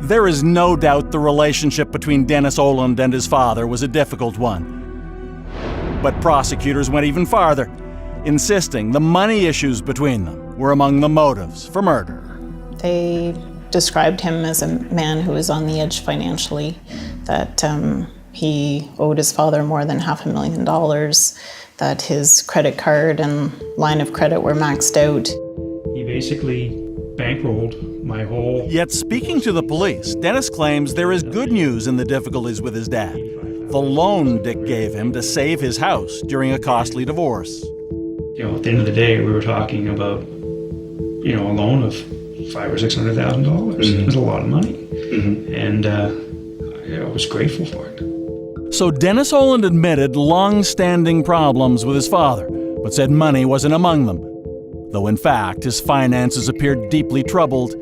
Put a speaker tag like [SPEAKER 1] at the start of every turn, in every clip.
[SPEAKER 1] There is no doubt the relationship between Dennis Oland and his father was a difficult one. But prosecutors went even farther, insisting the money issues between them were among the motives for murder.
[SPEAKER 2] They described him as a man who was on the edge financially, that he owed his father more than $500,000, that his credit card and line of credit were maxed out.
[SPEAKER 3] He basically bankrolled my whole...
[SPEAKER 1] Yet speaking to the police, Dennis claims there is good news in the difficulties with his dad. The loan Dick gave him to save his house during a costly divorce.
[SPEAKER 3] You know, at the end of the day, we were talking about, you know, a loan of $500,000 or $600,000. Mm-hmm. It was a lot of money. Mm-hmm. And I was grateful for it.
[SPEAKER 1] So Dennis Oland admitted long-standing problems with his father, but said money wasn't among them. Though in fact, his finances appeared deeply troubled.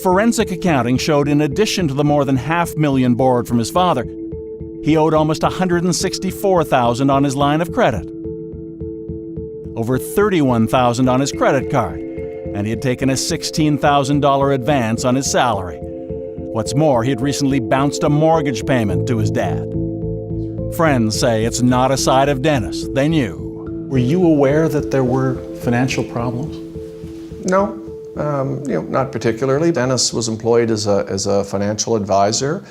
[SPEAKER 1] Forensic accounting showed in addition to the more than $500,000 borrowed from his father, he owed almost $164,000 on his line of credit, over $31,000 on his credit card, and he had taken a $16,000 advance on his salary. What's more, he had recently bounced a mortgage payment to his dad. Friends say it's not a side of Dennis they knew.
[SPEAKER 4] Were you aware that there were financial problems?
[SPEAKER 5] No, not particularly. Dennis was employed as a financial advisor.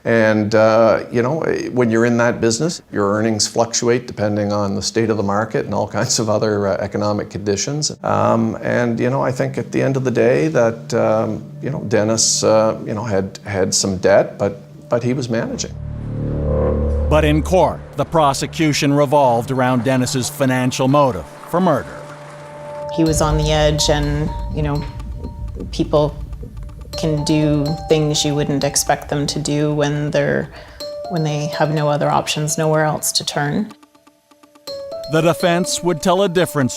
[SPEAKER 5] And, when you're in that business, your earnings fluctuate depending on the state of the market and all kinds of other economic conditions. I think at the end of the day that, Dennis, had some debt, but he was managing.
[SPEAKER 1] But in court, the prosecution revolved around Dennis's financial motive for murder.
[SPEAKER 2] He was on the edge, and, people can do things you wouldn't expect them to do when they have no other options, nowhere else to turn.
[SPEAKER 1] The defense would tell a different story.